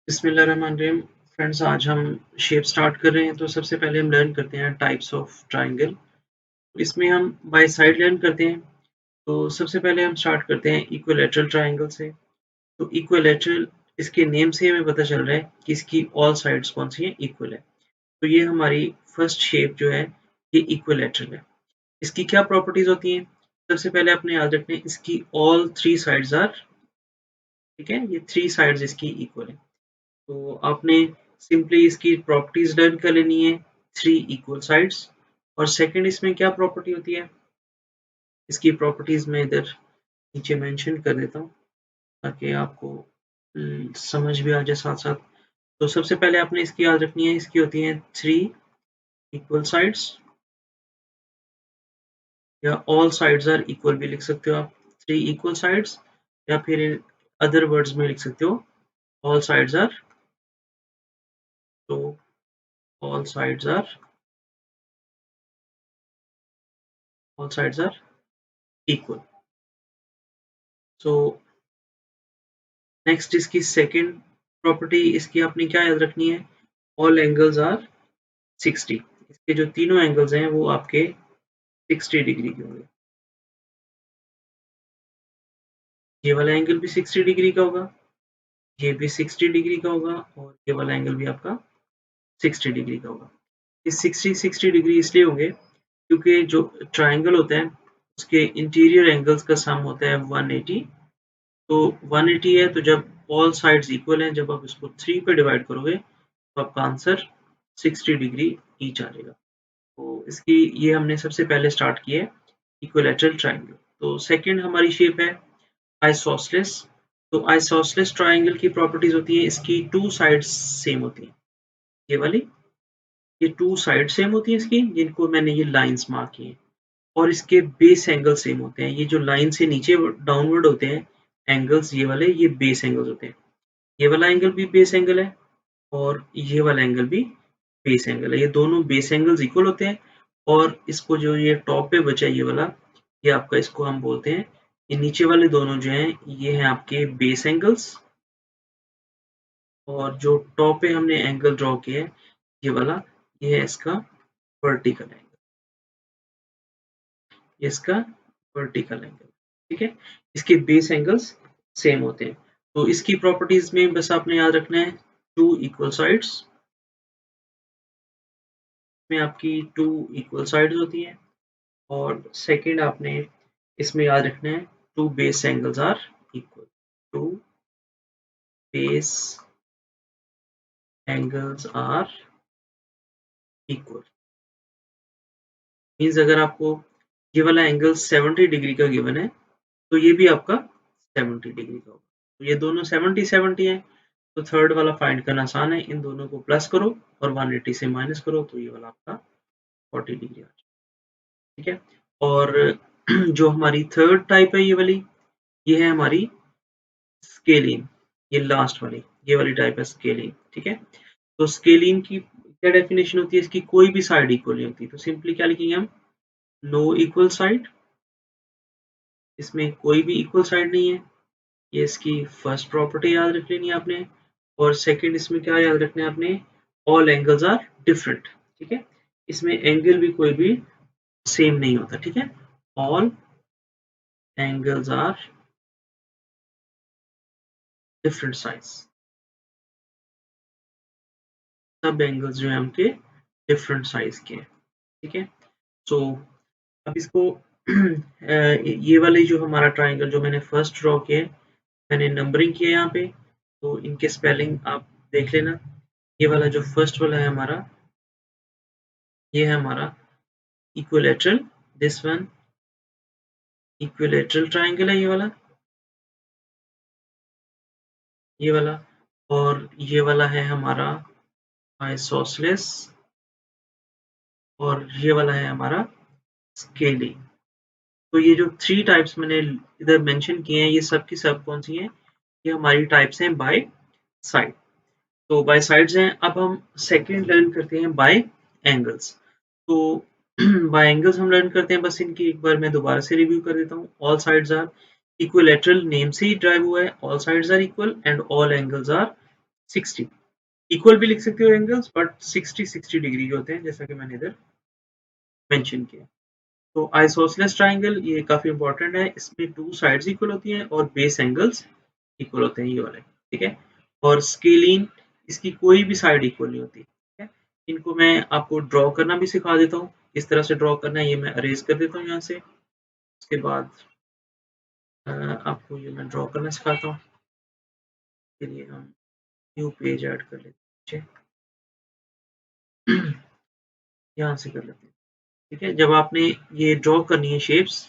बिस्मिल्लाहिर्रहमानिर्रहीम। फ्रेंड्स, आज हम शेप स्टार्ट कर रहे हैं। तो सबसे पहले हम लर्न करते हैं टाइप्स ऑफ ट्रायंगल। इसमें हम बाय साइड लर्न करते हैं। तो सबसे पहले हम स्टार्ट करते हैं इक्विलैटरल ट्रायंगल से। तो इक्विलैटरल, इसके नेम से हमें पता चल रहा है कि इसकी ऑल साइड्स कौन सी हैं, इक्वल है। तो ये हमारी फर्स्ट शेप जो है, ये इक्विलैटरल है। इसकी क्या प्रॉपर्टीज होती हैं? सबसे पहले अपने याद रखना है, इसकी ऑल थ्री साइड्स आर, ठीक है, ये थ्री साइड्स इसकी इक्वल है। तो आपने सिंपली इसकी प्रॉपर्टीज लर्न कर लेनी है, थ्री इक्वल साइड्स। और सेकंड, इसमें क्या प्रॉपर्टी होती है, इसकी प्रॉपर्टीज मैं इधर नीचे मेंशन कर देता हूँ ताकि आपको समझ भी आ जाए साथ साथ। तो सबसे पहले आपने इसकी याद रखनी है, इसकी होती है थ्री इक्वल साइड्स, या ऑल साइड्स आर इक्वल भी लिख सकते हो आप, थ्री इक्वल साइड्स, या फिर अदर वर्ड्स में लिख सकते हो ऑल साइड्स आर, तो all sides are, all sides are equal. So next, इसकी सेकंड प्रॉपर्टी, इसकी आपने क्या याद रखनी है, ऑल एंगल्स आर 60। इसके जो तीनों एंगल्स हैं वो आपके 60 डिग्री के होंगे। ये वाला एंगल भी 60 डिग्री का होगा, ये भी 60 डिग्री का होगा, और ये वाला एंगल भी आपका 60 डिग्री का होगा। ये 60 डिग्री इसलिए होंगे क्योंकि जो ट्राइंगल होता है उसके इंटीरियर एंगल्स का सम होता है 180। तो 180 है, तो जब ऑल साइड्स इक्वल हैं, जब आप इसको 3 पे डिवाइड करोगे तो आपका आंसर 60 डिग्री ईच आ जाएगा। तो इसकी ये हमने सबसे पहले स्टार्ट किया है इक्विलैटरल ट्रायंगल। तो सेकंड हमारी शेप है आइसोसेलेस। तो आइसोसेलेस ट्रायंगल की प्रॉपर्टीज होती है, इसकी टू साइड्स सेम होती हैं। ये वाली, ये टू साइड सेम होती है इसकी, जिनको मैंने ये लाइंस मार्क की हैं। और इसके बेस एंगल सेम होते हैं। ये जो लाइन से नीचे डाउनवर्ड होते हैं एंगल्स, ये वाले, ये बेस एंगल्स होते हैं। ये वाला एंगल भी बेस एंगल है, और ये वाला एंगल भी बेस एंगल है। ये दोनों बेस एंगल्स इक्वल होते हैं। और इसको जो ये टॉप पे बचा है ये वाला, ये आपका, इसको हम बोलते हैं, ये नीचे वाले दोनों जो हैं ये हैं आपके बेस एंगल्स। और जो टॉप पे हमने एंगल ड्रॉ किया है ये वाला, ये है इसका वर्टिकल एंगल, ये इसका वर्टिकल एंगल, ठीक है। इसके बेस एंगल्स सेम होते हैं। तो इसकी प्रॉपर्टीज में बस आपने याद रखना है, टू इक्वल साइड्स में आपकी टू इक्वल साइड्स होती हैं। और सेकंड आपने इसमें याद रखना है, two base angles are equal, two base angles are equal. Means अगर आपको ये वाला एंगल 70 डिग्री का गिवन है, तो ये भी आपका 70 डिग्री का होगा। तो ये दोनों 70 है, तो थर्ड वाला फाइंड करना आसान है, इन दोनों को प्लस करो और 180 से माइनस करो, तो ये वाला आपका 40 डिग्री आ जाएगा, ठीक है। और जो हमारी थर्ड टाइप है ये वाली, ये है हमारी स्केलिंग। ये लास्ट वाली, ये वाली टाइप है स्केलिंग, ठीक है। तो स्केलिंग की क्या डेफिनेशन होती है, इसकी कोई भी साइड इक्वल नहीं होती। तो सिंपली क्या लिखेंगे हम, नो इक्वल साइड, इसमें कोई भी इक्वल साइड नहीं है। ये इसकी फर्स्ट प्रॉपर्टी याद रख लेनी है आपने। और सेकंड, इसमें क्या याद रखना है आपने, ऑल एंगल्स आर डिफरेंट, ठीक है। इसमें एंगल भी कोई भी सेम नहीं होता, ठीक है। All angles are different size, सब एंगल्स जो है उनके डिफरेंट साइज के हैं, ठीक है। सो अब इसको ये वाले जो हमारा ट्राइंगल जो मैंने फर्स्ट ड्रॉ किया है, मैंने नंबरिंग किया है यहाँ पे, तो इनके स्पेलिंग आप देख लेना। ये वाला जो फर्स्ट वाला है हमारा, ये है हमारा equilateral, this one equilateral triangle है, ये वाला। और ये वाला है हमारा आइसोसेलेस, और ये वाला है हमारा स्केलिंग। तो ये जो थ्री टाइप्स मैंने इधर मेंशन किए हैं, ये सब की सब कौन सी हैं, ये हमारी टाइप्स हैं बाय साइड। तो बाय साइड्स हैं। अब हम सेकंड लर्न करते हैं बाय एंगल्स। तो बाय एंगल्स हम लर्न करते हैं, बस इनकी एक बार मैं दोबारा से रिव्यू कर देता हूँ। All sides are equilateral, name से ही ड्राइव हुआ है, all sides are equal and all angles are 60 equal भी लिख सकते हो एंगल्स, बट 60 डिग्री के होते हैं, जैसा कि मैंने इधर मेंशन किया। तो आइसोसेलेस ट्राइंगल ये काफी इंपॉर्टेंट है, इसमें टू साइड्स इक्वल होती हैं और बेस एंगल्स इक्वल होते हैं, ये वाले, ठीक है। और स्केलिन, इसकी कोई भी साइड इक्वल नहीं होती, ठीक है। इनको मैं आपको ड्रॉ करना भी सिखा देता हूँ, किस तरह से ड्रॉ करना है, ये मैं अरेज कर देता हूँ यहाँ से। उसके बाद आपको ये मैं ड्रॉ करना सिखाता हूँ। के लिए हम न्यू पेज ऐड कर लेते हैं, यहाँ से कर लेते हैं, ठीक है। जब आपने ये ड्रॉ करनी है शेप्स,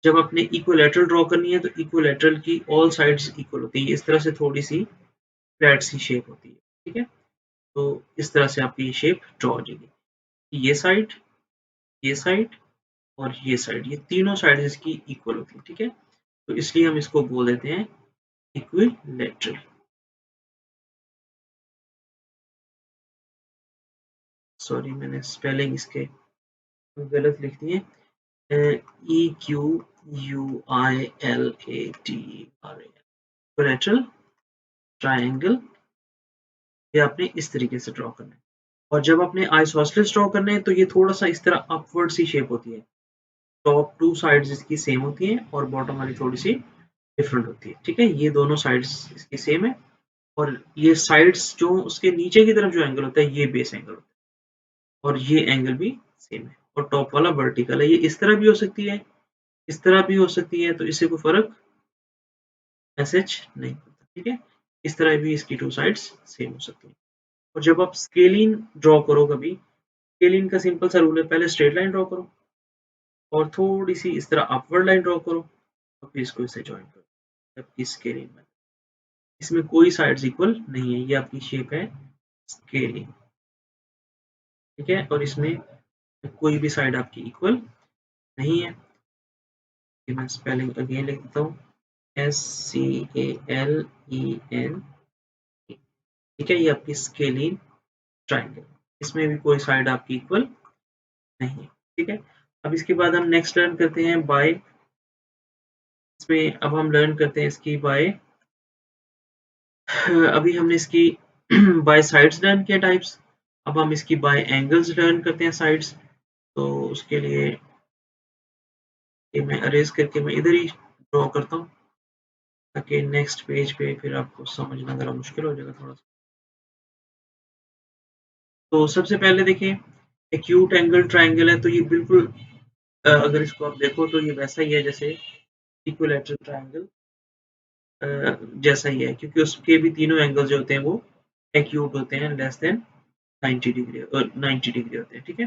जब आपने इक्विलैटरल ड्रॉ करनी है तो इक्विलैटरल की ऑल साइड्स इक्वल होती है, इस तरह से थोड़ी सी फ्लैट सी शेप होती है, ठीक है। तो इस तरह से आपकी ये शेप ड्रॉ हो जाएगी, ये साइड, ये साइड और ये साइड, ये तीनों साइड इसकी इक्वल होती है, ठीक है। तो इसलिए हम इसको बोल देते हैं इक्विलैटरल। सॉरी, मैंने स्पेलिंग इसके गलत लिख दिए, EQUILATRAL, इक्विलैटरल ट्रायंगल, ये आपने इस तरीके से ड्रॉ करना है। और जब आपने आइसोसेलेस ड्रॉ करने हैं तो ये थोड़ा सा इस तरह अपवर्ड सी शेप होती है, टॉप टू साइड्स इसकी सेम होती हैं और बॉटम वाली थोड़ी सी डिफरेंट होती है, ठीक है। ये दोनों साइड्स इसकी सेम है और ये साइड्स जो उसके नीचे की तरफ जो एंगल होता है ये बेस एंगल होता है और ये एंगल भी सेम है और टॉप वाला वर्टिकल है। ये इस तरह भी हो सकती है, इस तरह भी हो सकती है, तो इससे कोई फर्क एसएच नहीं पड़ता, ठीक है। इस तरह भी इसकी टू साइड्स सेम हो सकती है। और जब आप स्केलिंग ड्रॉ करो, कभी स्केलिंग का सिंपल सा रूल है, पहले स्ट्रेट लाइन ड्रॉ करो और थोड़ी सी इस तरह अपवर्ड लाइन ड्रॉ करो और फिर इसको इससे ज्वाइन करो, जबकि स्केलिंग में इसमें कोई साइड्स इक्वल नहीं है, ये आपकी शेप है स्केलिंग, ठीक है। और इसमें कोई भी साइड आपकी इक्वल नहीं है। मैं स्पेलिंग अगेन लिख देता हूँ, SCALEN, ठीक है। ये आपकी स्केलिंग ट्राइंगल, इसमें भी कोई साइड आपकी इक्वल नहीं है, ठीक है। अब इसके बाद हम नेक्स्ट लर्न करते हैं बाय, इसमें अब हम लर्न करते हैं इसकी बाय, अभी हमने इसकी बाय साइड्स लर्न किया टाइप्स, अब हम इसकी बाय एंगल्स लर्न करते हैं साइड्स। तो उसके लिए ये मैं अरेज करके मैं इधर ही ड्रॉ करता हूँ, ताकि नेक्स्ट पेज पे फिर आपको समझना ज़रा मुश्किल हो जाएगा थोड़ा सा। तो सबसे पहले देखें, एक्यूट एंगल ट्राइंगल है, तो ये बिल्कुल अगर इसको आप देखो तो ये वैसा ही है जैसे इक्विलैटरल ट्राइंगल जैसा ही है, क्योंकि उसके भी तीनों एंगल जो होते हैं वो एक्यूट होते हैं, लेस देन 90 डिग्री 90 डिग्री होते हैं, ठीक है।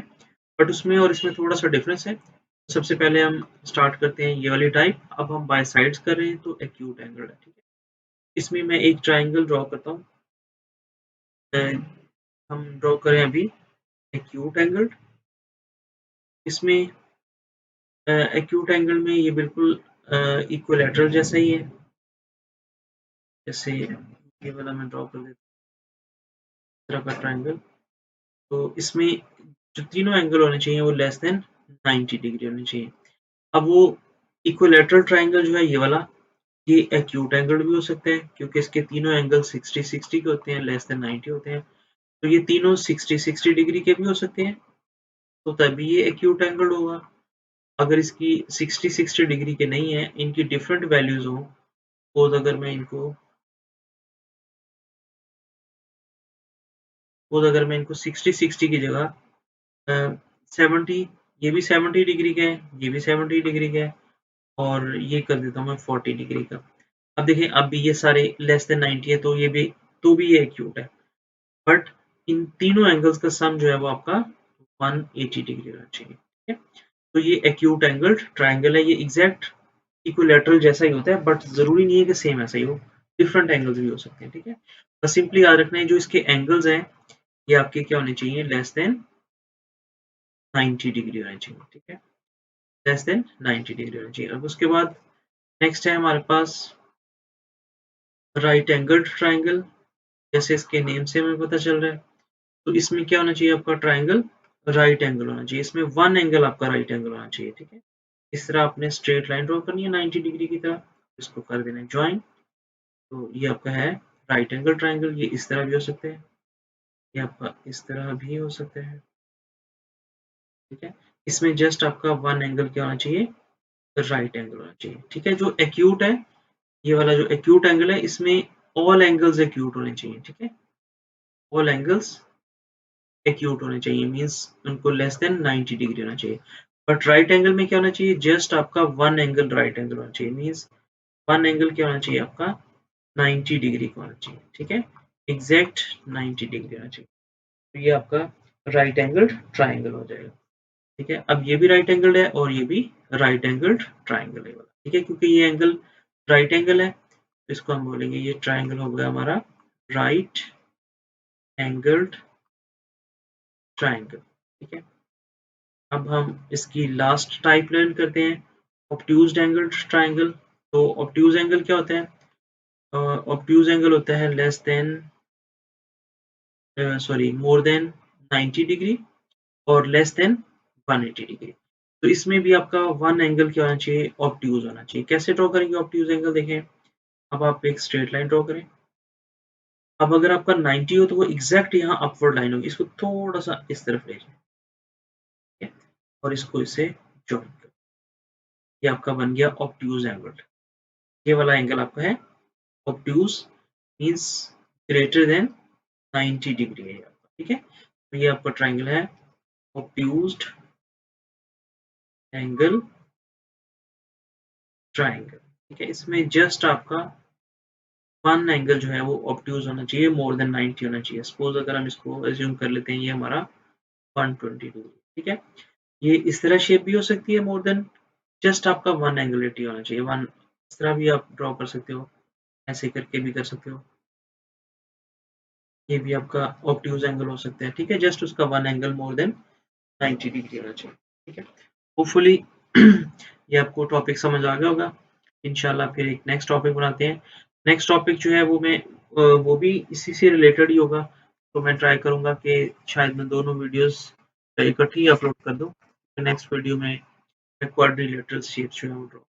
बट उसमें और इसमें थोड़ा सा डिफरेंस है। सबसे पहले हम स्टार्ट करते हैं ये वाली टाइप, अब हम बाय साइड्स कर रहे हैं तो एक्यूट एंगल है, ठीक है। इसमें मैं एक ट्राइंगल ड्रॉ करता हूँ, हम ड्रॉ करें अभी एक्यूट एंगल। इसमें एक्यूट एंगल में ये बिल्कुल इक्विलैटरल जैसा ही है, जैसे ये वाला मैं ड्रॉ कर देता हूँ इस तरह का ट्राइंगल। तो इसमें जो तीनों एंगल होने चाहिए वो लेस देन 90 डिग्री होने चाहिए। अब वो इक्विलैटरल ट्राइंगल जो है ये वाला, ये एक्यूट एंगल भी हो सकता है, क्योंकि इसके तीनों एंगल 60-60 के होते हैं, लेस देन 90 होते हैं। तो ये तीनों 60-60 डिग्री के भी हो सकते हैं, तो तभी ये एक्यूट एंगल होगा। अगर इसकी 60-60 डिग्री के नहीं है, इनकी डिफरेंट वैल्यूज हो, सपोज अगर मैं इनको 60-60 की जगह 70, ये भी 70 डिग्री का है, ये भी 70 डिग्री का है और ये कर देता हूँ मैं 40 डिग्री का। अब देखें, अब भी ये सारे लेस देन 90 है, तो भी ये एक्यूट है, बट इन तीनों एंगल्स का सम जो है वो आपका 180 डिग्री होना चाहिए, ठीक है। तो ये एक्यूट एंगल ट्राइंगल है, ये एग्जैक्ट इक्विलैटरल जैसा ही होता है, बट जरूरी नहीं है कि सेम ऐसा ही हो, डिफरेंट एंगल्स भी हो सकते हैं, ठीक है। बस सिंपली याद रखना है जो इसके एंगल्स हैं ये आपके क्या होने चाहिए, लेस देन 90 डिग्री होने चाहिए, ठीक है। लेस देन 90 डिग्री होना चाहिए। अब उसके बाद नेक्स्ट है हमारे पास राइट एंगल्ड ट्राइंगल, जैसे इसके नेम से हमें पता चल रहा है। तो इसमें क्या होना चाहिए, आपका ट्राइंगल राइट एंगल होना चाहिए, इसमें वन एंगल आपका राइट एंगल होना चाहिए, ठीक है। इस तरह आपने स्ट्रेट लाइन ड्रॉ करनी है 90 डिग्री की तरह, इसको कर देना है ज्वाइन, तो ये आपका है राइट एंगल ट्राइंगल, ये इस तरह भी हो सकते हैं, ये आपका इस तरह भी हो सकता है, ठीक है। इसमें जस्ट आपका वन एंगल क्या होना चाहिए, राइट एंगल होना चाहिए, ठीक है। जो एक्यूट है, ये वाला जो एक्यूट एंगल है, इसमें ऑल एंगल्स एक्यूट होने चाहिए, ठीक है। ऑल एंगल्स एक्यूट होने चाहिए, मींस उनको लेस देन 90 डिग्री होना चाहिए। बट राइट एंगल में क्या होना चाहिए, जस्ट आपका वन एंगल राइट एंगल होना चाहिए, मींस वन एंगल क्या होना चाहिए आपका 90 डिग्री का होना चाहिए, ठीक है। एग्जैक्ट 90 डिग्री होना चाहिए, तो ये आपका राइट एंगल ट्राइंगल हो जाएगा, ठीक है। अब ये भी राइट एंगल है और ये भी राइट एंगल ट्राइंगल है, ठीक है, क्योंकि ये एंगल राइट एंगल है, इसको हम बोलेंगे ये ट्राइंगल हो गया हमारा राइट एंगल्ड ट्राइंगल, ठीक है। अब हम इसकी लास्ट टाइप लर्न करते हैं, ऑब्ट्यूज्ड एंगल ट्राइंगल। तो ऑब्ट्यूज एंगल क्या होता है, ऑब्ट्यूज एंगल होता है less than sorry more than 90 degree और लेस देन 180 डिग्री। तो इसमें भी आपका वन एंगल क्या होना चाहिए, ऑब्ट्यूज होना चाहिए। कैसे ड्रॉ करेंगे ऑब्ट्यूज एंगल, देखें, अब आप एक स्ट्रेट लाइन ड्रॉ करें। अब अगर आपका 90 हो तो वो एग्जैक्ट यहाँ अपवर्ड लाइन होगी, इसको थोड़ा सा इस तरफ ले जाए, ठीक है, और इसको इससे ज्वाइन कर, ये आपका बन गया ऑब्ट्यूज एंगल। ये वाला एंगल आपका है obtuse, means greater than 90 degree है आपका, ठीक है। तो ये आपका ट्राइंगल है ऑब्ट्यूज्ड एंगल ट्राइंगल, ठीक है। इसमें जस्ट आपका वन एंगल जो है वो ऑब्ट्यूज होना चाहिए, मोर देन 90 होना चाहिए। सपोज अगर हम इसको एज्यूम कर लेते हैं, ये हमारा 120 डिग्री, ठीक है। ये इस तरह शेप भी हो सकती है मोर देन, जस्ट आपका वन एंगुलरिटी होना चाहिए, वन, इस तरह भी आप ड्रॉ कर सकते हो, ऐसे करके भी कर सकते हो, ये भी आपका ऑब्ट्यूज एंगल हो सकता है, ठीक है। जस्ट उसका one angle more than 90 degree होना चाहिए, ठीक है। होपफुली ये आपको टॉपिक समझ आ गया होगा। इंशाल्लाह फिर एक नेक्स्ट टॉपिक बनाते हैं। नेक्स्ट टॉपिक जो है वो मैं वो भी इसी से रिलेटेड ही होगा, तो मैं ट्राई करूंगा कि शायद मैं दोनों वीडियोस इकट्ठी अपलोड कर दूं। नेक्स्ट वीडियो में क्वाड्रिलेटरल शेप्स जो है वो ड्रॉ